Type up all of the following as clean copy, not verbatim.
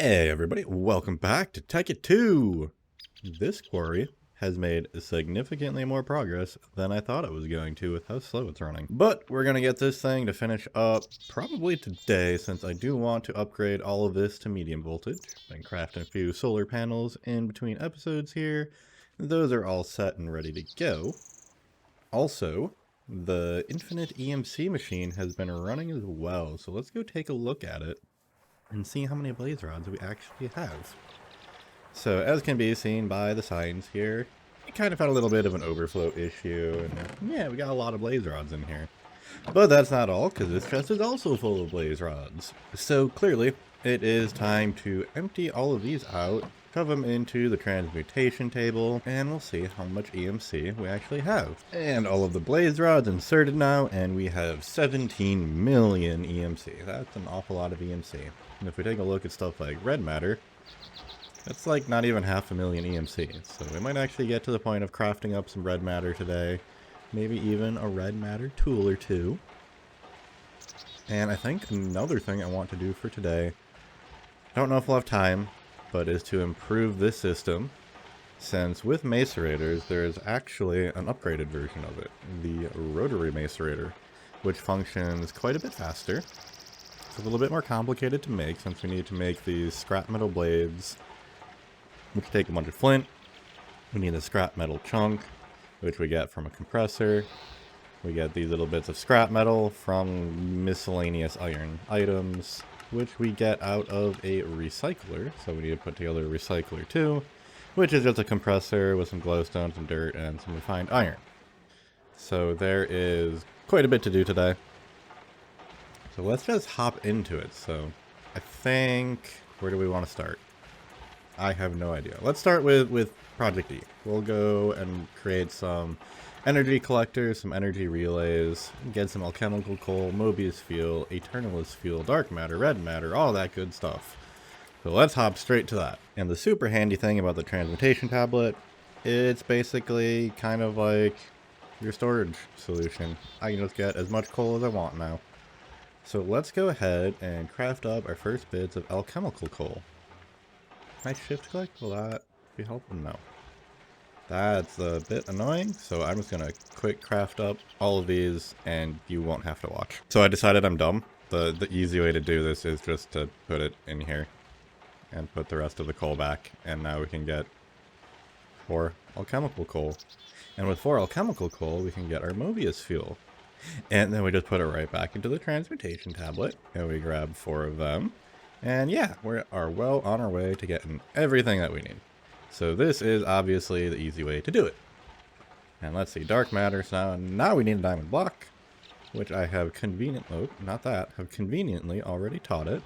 Hey everybody, welcome back to Tekkit 2! This quarry has made significantly more progress than I thought it was going to with how slow it's running. But we're going to get this thing to finish up probably today, since I do want to upgrade all of this to medium voltage. Been crafting a few solar panels in between episodes here. Those are all set and ready to go. Also, the infinite EMC machine has been running as well, so let's go take a look at it and see how many blaze rods we actually have. So as can be seen by the signs here, we kind of had a little bit of an overflow issue, and yeah, we got a lot of blaze rods in here. But that's not all, because this chest is also full of blaze rods. So clearly, it is time to empty all of these out, shove them into the Transmutation Table, and we'll see how much EMC we actually have. And all of the blaze rods inserted now, and we have 17 million EMC. That's an awful lot of EMC. And if we take a look at stuff like red matter, that's like not even 500,000 EMC. So we might actually get to the point of crafting up some red matter today. Maybe even a red matter tool or two. And I think another thing I want to do for today, I don't know if we'll have time, but is to improve this system. Since with Macerators, there is actually an upgraded version of it, the Rotary Macerator, which functions quite a bit faster. It's a little bit more complicated to make, since we need to make these scrap metal blades, which take a bunch of flint. We need a scrap metal chunk, which we get from a compressor. We get these little bits of scrap metal from miscellaneous iron items, which we get out of a recycler. So we need to put together a recycler too, which is just a compressor with some glowstone, some dirt, and some refined iron. So there is quite a bit to do today. So let's just hop into it. So I think, where do we want to start? I have no idea. Let's start with Project E. We'll go and create some energy collectors, some energy relays, get some alchemical coal, Mobius fuel, Eternalist fuel, dark matter, red matter, all that good stuff. So let's hop straight to that. And the super handy thing about the Transmutation Tablet, it's basically kind of like your storage solution. I can just get as much coal as I want now. So let's go ahead and craft up our first bits of alchemical coal. Can I shift click? Will that be helpful? No. That's a bit annoying, so I'm just gonna quick craft up all of these and you won't have to watch. So I decided I'm dumb. The easy way to do this is just to put it in here and put the rest of the coal back, and now we can get 4 alchemical coal. And with 4 alchemical coal, we can get our Mobius fuel. And then we just put it right back into the Transmutation Tablet, and we grab 4 of them. And yeah, we are well on our way to getting everything that we need. So this is obviously the easy way to do it. And let's see, dark matter. So now we need a diamond block, which I have have conveniently already taught it.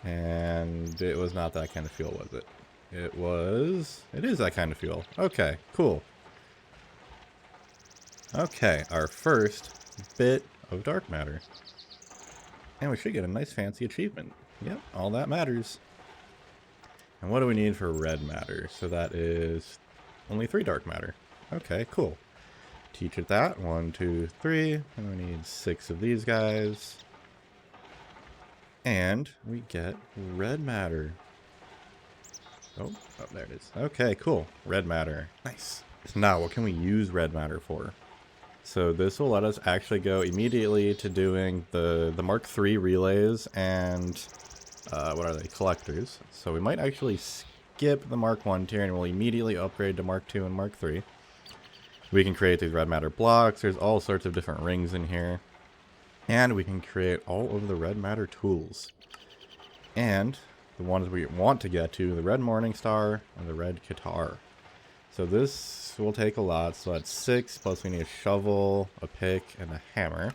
And it was not that kind of fuel, was it? It is that kind of fuel. Okay, cool. Okay, our first bit of dark matter. And we should get a nice fancy achievement. Yep, all that matters. And what do we need for red matter? So that is only 3 dark matter. Okay, cool. Teach it that. 1, 2, 3. And we need 6 of these guys. And we get red matter. Oh, there it is. Okay, cool. Red matter. Nice. So now, what can we use red matter for? So this will let us actually go immediately to doing the Mark III relays and what are they? Collectors. So we might actually skip the Mark I tier and we'll immediately upgrade to Mark II and Mark III. We can create these red matter blocks. There's all sorts of different rings in here. And we can create all of the red matter tools. And the ones we want to get to, the red morning star and the red guitar. So this will take a lot. So that's 6, plus we need a shovel, a pick, and a hammer.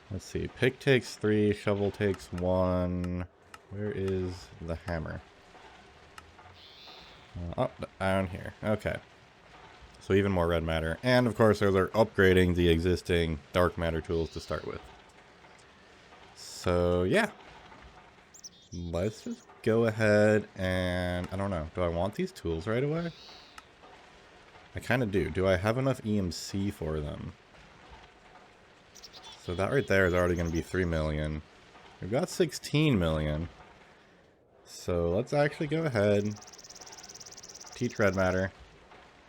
Let's see, pick takes 3, shovel takes 1. Where is the hammer? Oh, down here. Okay. So even more red matter. And of course, those are upgrading the existing dark matter tools to start with. So yeah. Let's just go ahead and, I don't know, do I want these tools right away? I kind of do. Do I have enough EMC for them? So that right there is already going to be 3 million. We've got 16 million. So let's actually go ahead, teach red matter.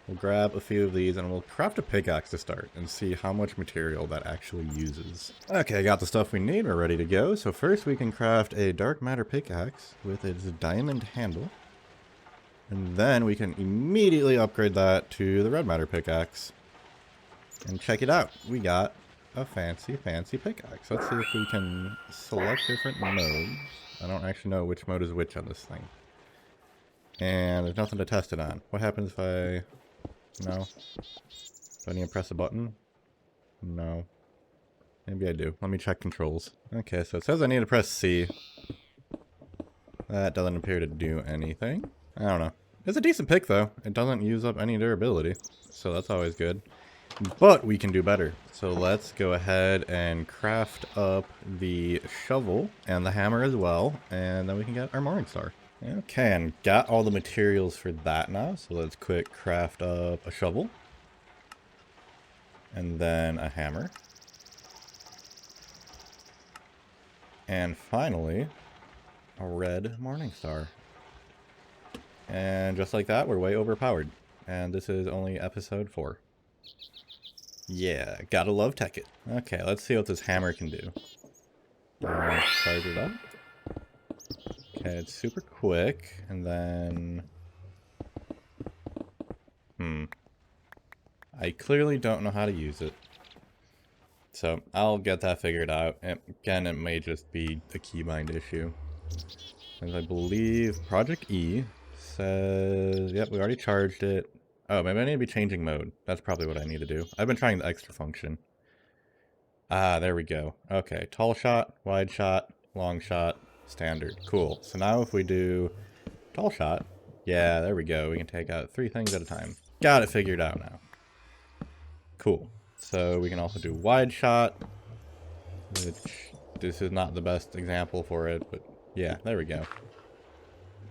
We'll grab a few of these and we'll craft a pickaxe to start and see how much material that actually uses. Okay, got the stuff we need. We're ready to go. So first we can craft a dark matter pickaxe with its diamond handle. And then we can immediately upgrade that to the red matter pickaxe. And check it out. We got a fancy pickaxe. Let's see if we can select different modes. I don't actually know which mode is which on this thing. And there's nothing to test it on. What happens if I... No. Do I need to press a button? No. Maybe I do. Let me check controls. Okay, so it says I need to press C. That doesn't appear to do anything. I don't know. It's a decent pick, though. It doesn't use up any durability, so that's always good. But we can do better. So let's go ahead and craft up the shovel and the hammer as well, and then we can get our Morningstar. Okay, and got all the materials for that now, so let's quick craft up a shovel. And then a hammer. And finally, a red Morningstar. And just like that, we're way overpowered. And this is only episode 4. Yeah, gotta love Tekkit. Okay, let's see what this hammer can do. Charge it up. Okay, it's super quick, and then... I clearly don't know how to use it. So, I'll get that figured out. And again, it may just be a keybind issue. As I believe Project E says... Yep, we already charged it. Oh, maybe I need to be changing mode. That's probably what I need to do. I've been trying the extra function. Ah, there we go. Okay, tall shot, wide shot, long shot. Standard. Cool. So now if we do tall shot, yeah, there we go. We can take out 3 things at a time. Got it figured out now. Cool. So we can also do wide shot, which this is not the best example for it, but yeah, there we go.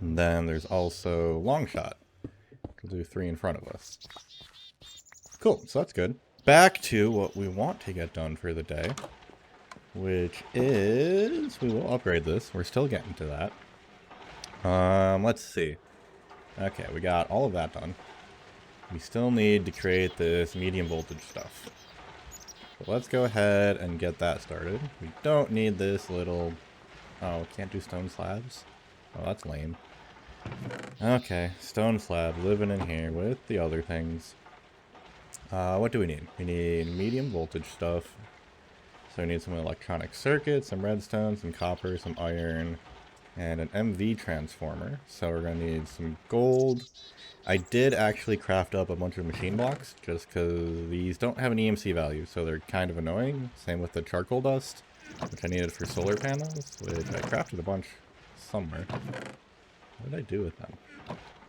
And then there's also long shot. We'll do 3 in front of us. Cool. So that's good. Back to what we want to get done for the day. Which is, we will upgrade this. We're still getting to that. Let's see. Okay, we got all of that done. We still need to create this medium voltage stuff. So let's go ahead and get that started. We don't need this little... Oh, can't do stone slabs? Oh, that's lame. Okay, stone slab living in here with the other things. What do we need? We need medium voltage stuff. So we need some electronic circuits, some redstone, some copper, some iron, and an MV transformer. So we're going to need some gold. I did actually craft up a bunch of machine blocks, just because these don't have an EMC value, so they're kind of annoying. Same with the charcoal dust, which I needed for solar panels, which I crafted a bunch somewhere. What did I do with them?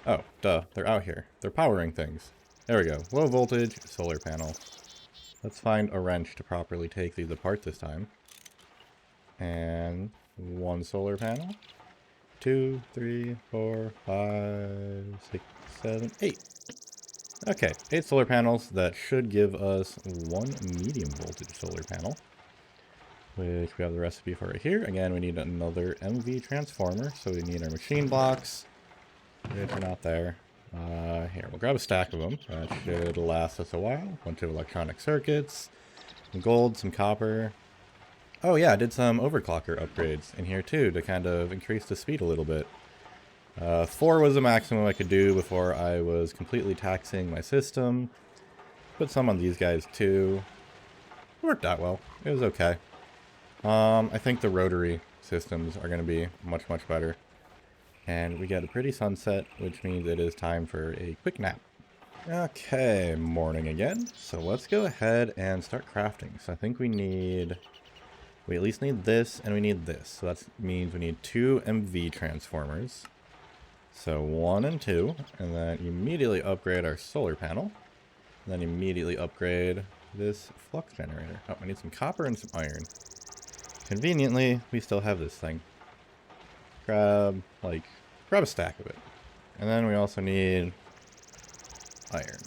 Oh, duh, they're out here. They're powering things. There we go. Low voltage solar panel. Let's find a wrench to properly take these apart this time. And 1 solar panel. 2, 3, 4, 5, 6, 7, 8. Okay, 8 solar panels. That should give us 1 medium voltage solar panel. Which we have the recipe for right here. Again, we need another MV transformer. So we need our machine blocks, which are not there. Here, we'll grab a stack of them. That should last us a while. A bunch of electronic circuits, some gold, some copper. Oh yeah, I did some overclocker upgrades in here too to kind of increase the speed a little bit. 4 was the maximum I could do before I was completely taxing my system. Put some on these guys too. It worked out well. It was okay. I think the rotary systems are going to be much better. And we get a pretty sunset, which means it is time for a quick nap. Okay, morning again. So let's go ahead and start crafting. So I think we at least need this and we need this. So that means we need 2 MV transformers. So 1 and 2, and then immediately upgrade our solar panel. And then immediately upgrade this flux generator. Oh, I need some copper and some iron. Conveniently, we still have this thing. Grab a stack of it. And then we also need iron.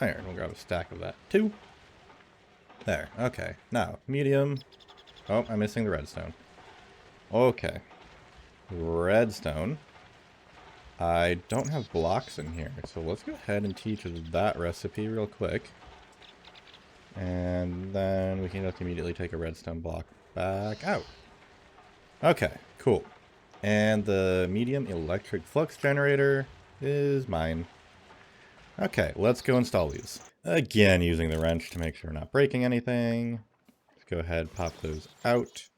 We'll grab a stack of that too. There, okay. Now, medium. Oh, I'm missing the redstone. Okay. redstone. I don't have blocks in here, so let's go ahead and teach that recipe real quick. And then we can just immediately take a redstone block back out. Okay, cool. And the medium electric flux generator is mine. Okay, let's go install these. Again, using the wrench to make sure we're not breaking anything. Let's go ahead, pop those out.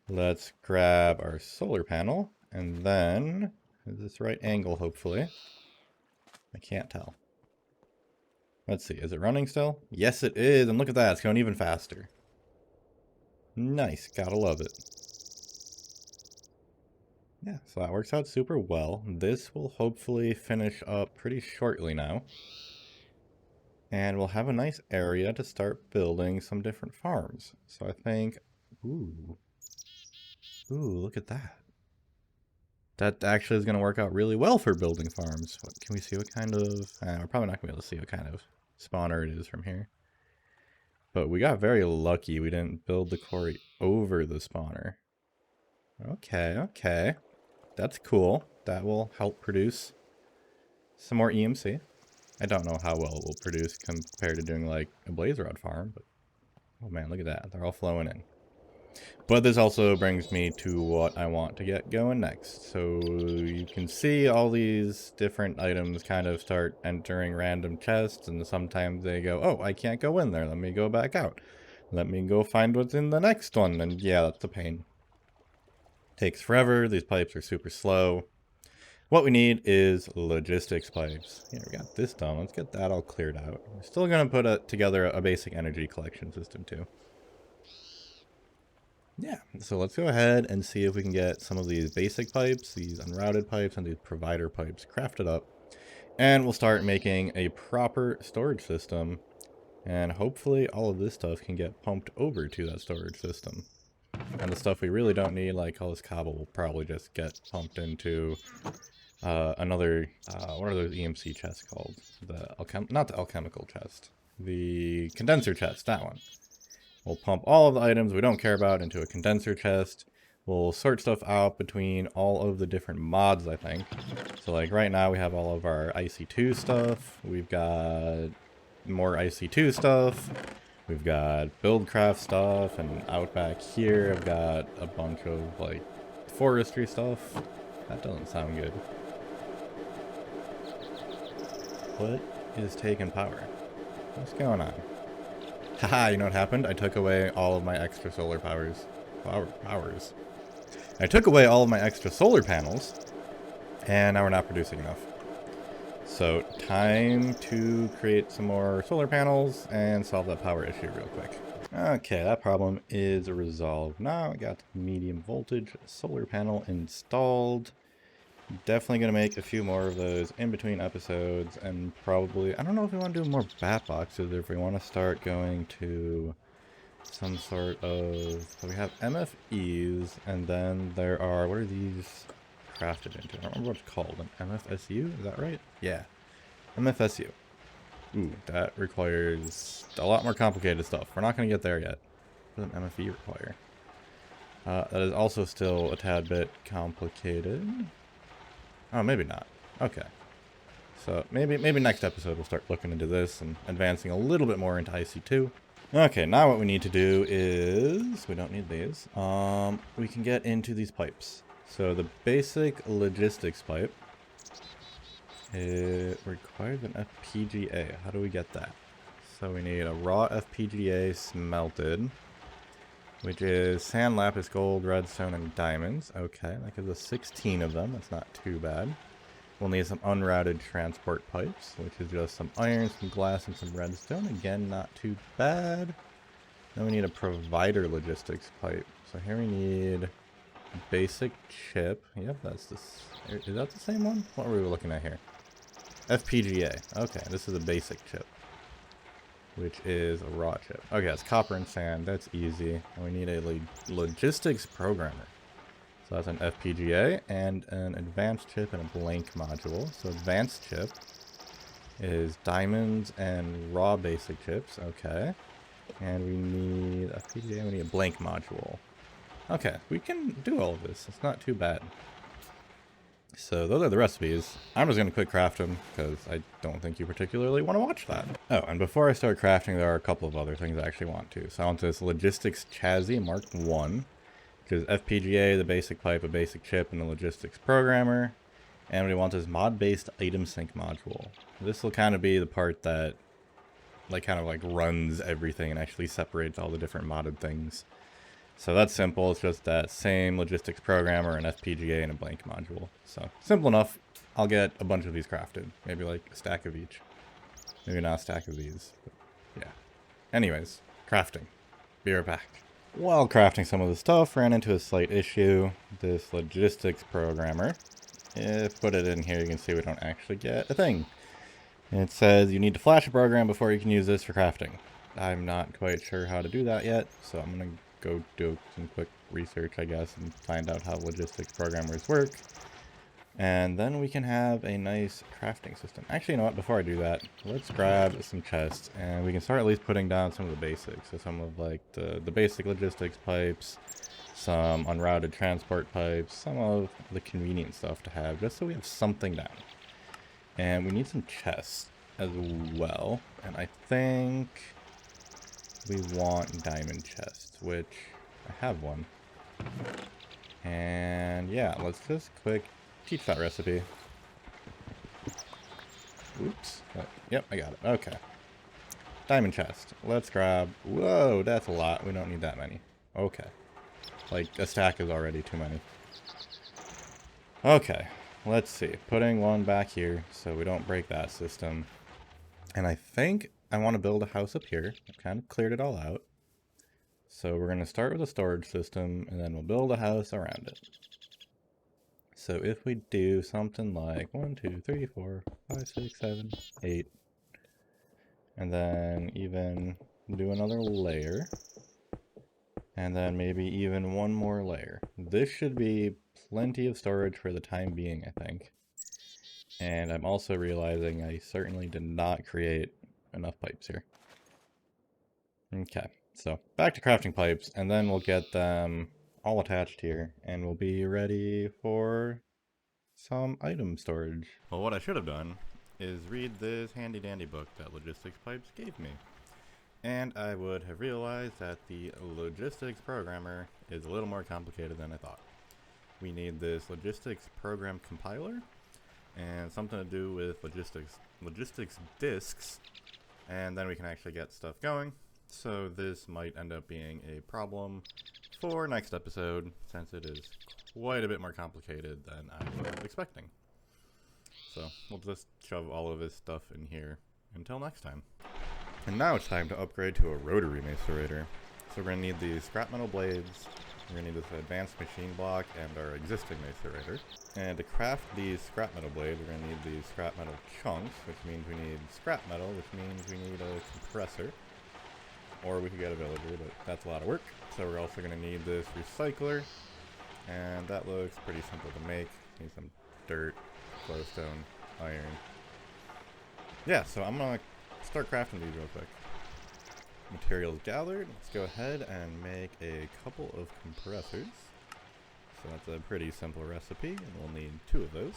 Let's grab our solar panel, and then, is this right angle, hopefully? I can't tell. Let's see, is it running still? Yes, it is, and look at that, it's going even faster. Nice, gotta love it. Yeah, so that works out super well. This will hopefully finish up pretty shortly now. And we'll have a nice area to start building some different farms. So I think, ooh, look at that. That actually is going to work out really well for building farms. Can we see what kind of, we're probably not going to be able to see what kind of spawner it is from here. But we got very lucky we didn't build the quarry over the spawner. Okay. That's cool. That will help produce some more EMC. I don't know how well it will produce compared to doing like a blaze rod farm, but oh man, look at that. They're all flowing in. But this also brings me to what I want to get going next. So you can see all these different items kind of start entering random chests, and sometimes they go, oh, I can't go in there. Let me go back out. Let me go find what's in the next one. And yeah, that's a pain. Takes forever. These pipes are super slow. What we need is logistics pipes. Yeah, we got this done. Let's get that all cleared out. We're still going to put together a basic energy collection system too. Yeah, so let's go ahead and see if we can get some of these basic pipes, these unrouted pipes, and these provider pipes crafted up. And we'll start making a proper storage system. And hopefully all of this stuff can get pumped over to that storage system. And the stuff we really don't need, like all this cobble, will probably just get pumped into another, what are those EMC chests called? Not the alchemical chest. The condenser chest, that one. We'll pump all of the items we don't care about into a condenser chest. We'll sort stuff out between all of the different mods, I think. So like right now we have all of our IC2 stuff. We've got more IC2 stuff. We've got buildcraft stuff, and out back here I've got a bunch of like forestry stuff. That doesn't sound good. What is taking power? What's going on? Haha, you know what happened? I took away all of my extra solar powers. I took away all of my extra solar panels, and now we're not producing enough. So, time to create some more solar panels and solve that power issue real quick. Okay, that problem is resolved. Now I got the medium voltage solar panel installed. Definitely going to make a few more of those in between episodes, and probably, I don't know if we want to do more bat boxes or if we want to start going to some sort of, so we have MFEs, and then there are, what are these crafted into? I don't remember what it's called, an MFSU, is that right? Yeah, MFSU. Ooh, that requires a lot more complicated stuff. We're not going to get there yet. What does an MFE require? That is also still a tad bit complicated. Oh, maybe not. Okay. So maybe next episode we'll start looking into this and advancing a little bit more into IC2. Okay, now what we need to do is, we don't need these, we can get into these pipes. So the basic logistics pipe, it requires an FPGA. How do we get that? So we need a raw FPGA smelted, which is sand, lapis, gold, redstone, and diamonds. Okay, that gives us 16 of them. That's not too bad. We'll need some unrouted transport pipes, which is just some iron, some glass, and some redstone. Again, not too bad. Then we need a provider logistics pipe. So here we need a basic chip. Yep, that's this. Is that the same one? What were we looking at here? FPGA. Okay, this is a basic chip, which is a raw chip. Okay, it's copper and sand. That's easy. And we need a logistics programmer. So that's an FPGA and an advanced chip and a blank module. So advanced chip is diamonds and raw basic chips. Okay. And we need a FPGA. We need a blank module. Okay, we can do all of this. It's not too bad. So those are the recipes. I'm just going to quick craft them because I don't think you particularly want to watch that. Oh, and before I start crafting, there are a couple of other things I actually want to. So I want this Logistics Chassis Mark 1, which is FPGA, the basic pipe, a basic chip, and the logistics programmer. And we want this mod-based item sync module. This will kind of be the part that kind of runs everything and actually separates all the different modded things. So that's simple. It's just that same logistics programmer, an FPGA, and a blank module. So simple enough. I'll get a bunch of these crafted. Maybe like a stack of each. Maybe not a stack of these. But yeah. Anyways, crafting. Be right back. While crafting some of the stuff, ran into a slight issue. This logistics programmer. If put it in here, you can see we don't actually get a thing. It says you need to flash a program before you can use this for crafting. I'm not quite sure how to do that yet, so I'm going to go do some quick research, I guess, and find out how logistics programmers work. And then we can have a nice crafting system. Actually, you know what? Before I do that, let's grab some chests, and we can start at least putting down some of the basics. So some of the basic logistics pipes, some unrouted transport pipes, some of the convenient stuff to have, just so we have something down. And we need some chests as well. And I think we want diamond chests, which I have one. And yeah, let's just quick teach that recipe. Oops. Yep, I got it. Okay. Diamond chest. Let's grab... Whoa, that's a lot. We don't need that many. Okay. Like, a stack is already too many. Okay. Let's see. Putting one back here so we don't break that system. And I think I want to build a house up here. I've kind of cleared it all out. So we're going to start with a storage system, and then we'll build a house around it. So if we do something like 1, 2, 3, 4, 5, 6, 7, 8, and then even do another layer, and then maybe even one more layer. This should be plenty of storage for the time being, I think. And I'm also realizing I certainly did not create enough pipes here. Okay, so back to crafting pipes, and then we'll get them all attached here, and we'll be ready for some item storage. Well, what I should have done is read this handy dandy book that Logistics Pipes gave me. And I would have realized that the logistics programmer is a little more complicated than I thought. We need this logistics program compiler, and something to do with logistics disks, and then we can actually get stuff going. So this might end up being a problem for next episode, since it is quite a bit more complicated than I was expecting. So we'll just shove all of this stuff in here until next time. And now it's time to upgrade to a Rotary Macerator. So we're going to need these scrap metal blades, we're going to need this advanced machine block, and our existing Macerator. And to craft these scrap metal blades, we're going to need these scrap metal chunks, which means we need scrap metal, which means we need a compressor. Or we could get a villager, but that's a lot of work. So we're also going to need this recycler, and that looks pretty simple to make. Need some dirt, glowstone, iron. Yeah, so I'm going to start crafting these real quick. Materials gathered. Let's go ahead and make a couple of compressors. So that's a pretty simple recipe, and we'll need 2 of those.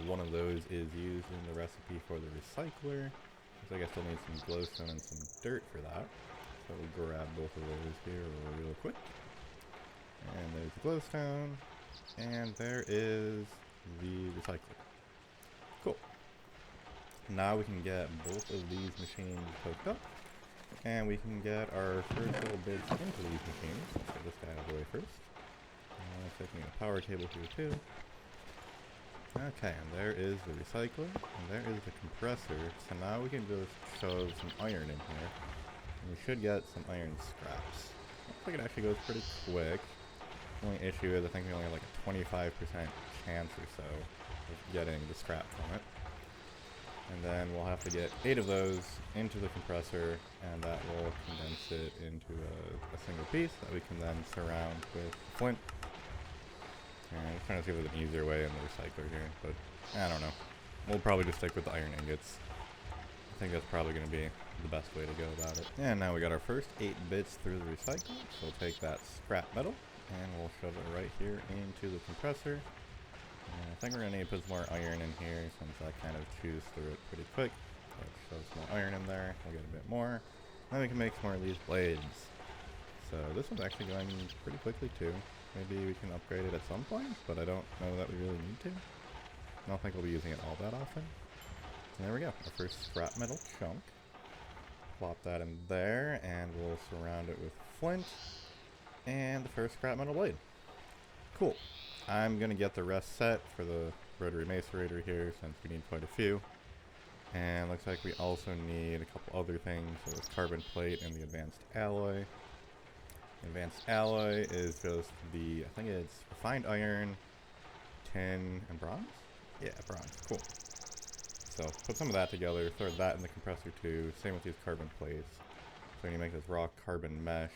One of those is used in the recipe for the recycler. So I guess we'll need some glowstone and some dirt for that. So we'll grab both of those here real quick. And there's the glowstone. And there is the recycler. Cool. Now we can get both of these machines hooked up. And we can get our first little bits into these machines. Let's get this guy out of the way first. Taking a power cable here too. Okay, and there is the recycler, and there is the compressor. So now we can just shove some iron in here, and we should get some iron scraps. Looks like it actually goes pretty quick. The only issue is I think we only have like a 25% chance or so of getting the scrap from it. And then we'll have to get 8 of those into the compressor, and that will condense it into a single piece that we can then surround with flint. And I'm trying to see if there's an easier way in the recycler here, but I don't know. We'll probably just stick with the iron ingots. I think that's probably going to be the best way to go about it. And now we got our first 8 bits through the recycler, so we'll take that scrap metal, and we'll shove it right here into the compressor. And I think we're going to need to put some more iron in here since I kind of chews through it pretty quick. Let's shove some more iron in there. We'll get a bit more. Then we can make some more of these blades. So this one's actually going pretty quickly too. Maybe we can upgrade it at some point, but I don't know that we really need to. I don't think we'll be using it all that often. And there we go, our first scrap metal chunk. Plop that in there, and we'll surround it with flint. And the first scrap metal blade. Cool. I'm going to get the rest set for the Rotary Macerator here, since we need quite a few. And looks like we also need a couple other things, so this carbon plate and the advanced alloy. The advanced alloy is just the, I think it's refined iron, tin, and bronze? Yeah, bronze. Cool. So put some of that together, throw that in the compressor too. Same with these carbon plates. So we need to make this raw carbon mesh,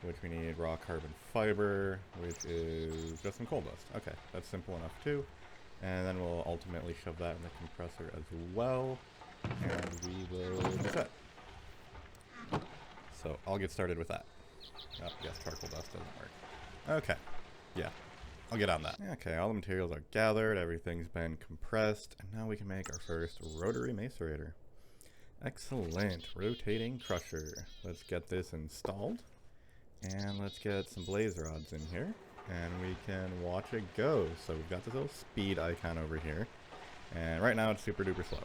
which we need raw carbon fiber, which is just some coal dust. Okay, that's simple enough too. And then we'll ultimately shove that in the compressor as well, and we will be set. So I'll get started with that. Oh, yes, charcoal dust doesn't work. Okay, yeah, I'll get on that. Okay, all the materials are gathered, everything's been compressed, and now we can make our first Rotary Macerator. Excellent, rotating crusher. Let's get this installed, and let's get some blaze rods in here. And we can watch it go. So we've got this little speed icon over here. And right now it's super duper slow.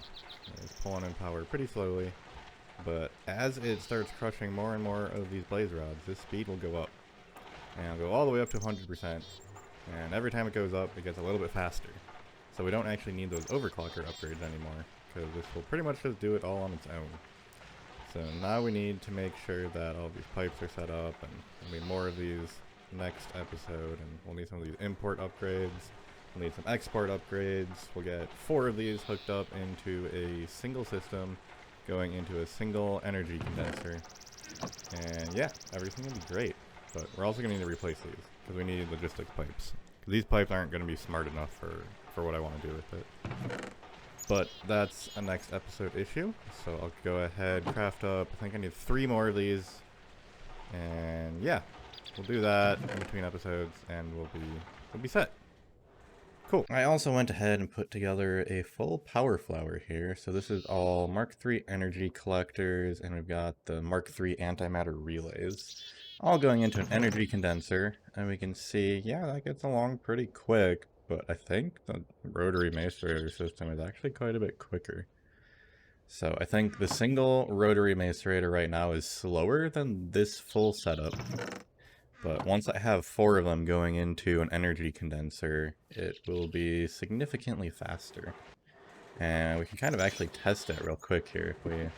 It's pulling in power pretty slowly. But as it starts crushing more and more of these blaze rods, this speed will go up. And it'll go all the way up to 100%. And every time it goes up, it gets a little bit faster. So we don't actually need those overclocker upgrades anymore, because this will pretty much just do it all on its own. So now we need to make sure that all these pipes are set up, and there'll be more of these next episode, and we'll need some of these import upgrades, we'll need some export upgrades, we'll get 4 of these hooked up into a single system, going into a single energy condenser, and yeah, everything will be great. But we're also going to need to replace these, because we need logistics pipes. Because these pipes aren't going to be smart enough for what I want to do with it. But that's a next episode issue, so I'll go ahead, craft up, I think I need 3 more of these, and yeah. We'll do that in between episodes, and we'll be set. Cool. I also went ahead and put together a full power flower here. So this is all Mark III energy collectors, and we've got the Mark III antimatter relays, all going into an energy condenser. And we can see, yeah, that gets along pretty quick, but I think the Rotary Macerator system is actually quite a bit quicker. So I think the single Rotary Macerator right now is slower than this full setup. But once I have 4 of them going into an energy condenser, it will be significantly faster. And we can kind of actually test it real quick here. If we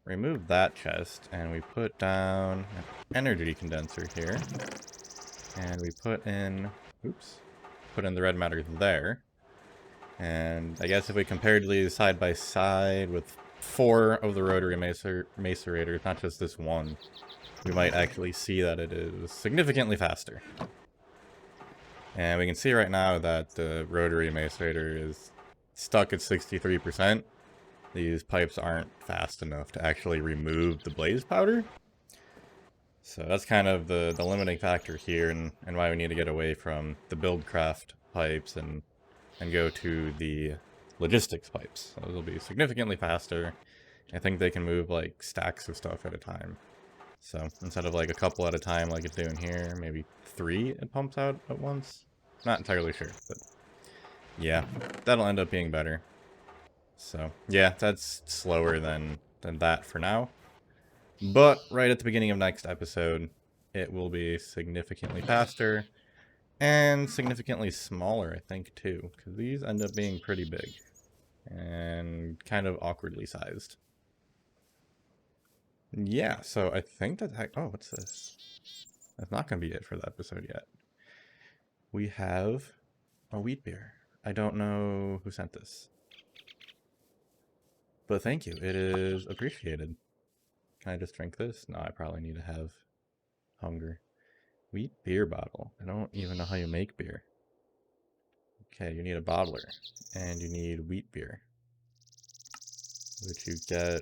remove that chest and we put down an energy condenser here, and we put in the red matter there. And I guess if we compared these side by side with 4 of the Rotary Macerators, not just this one, we might actually see that it is significantly faster. And we can see right now that the Rotary Macerator is stuck at 63%. These pipes aren't fast enough to actually remove the blaze powder. So that's kind of the limiting factor here, and why we need to get away from the buildcraft pipes and go to the logistics pipes. Those will be significantly faster. I think they can move like stacks of stuff at a time. So instead of like a couple at a time like it's doing here, maybe 3 it pumps out at once. Not entirely sure, but yeah, that'll end up being better. So yeah, that's slower than that for now. But right at the beginning of next episode, it will be significantly faster and significantly smaller, I think, too, because these end up being pretty big and kind of awkwardly sized. Yeah, so I think that... Oh, what's this? That's not going to be it for the episode yet. We have a wheat beer. I don't know who sent this. But thank you. It is appreciated. Can I just drink this? No, I probably need to have hunger. Wheat beer bottle. I don't even know how you make beer. Okay, you need a bottler. And you need wheat beer, which you get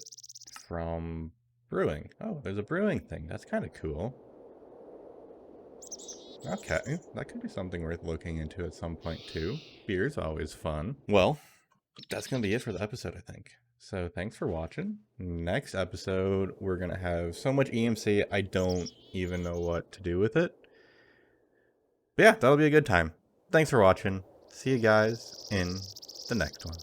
from brewing. Oh, there's a brewing thing. That's kind of cool. Okay, that could be something worth looking into at some point too. Beer's always fun. Well, that's gonna be it for the episode, I think. So thanks for watching. Next episode, we're gonna have so much EMC, I don't even know what to do with it. But yeah, that'll be a good time. Thanks for watching. See you guys in the next one.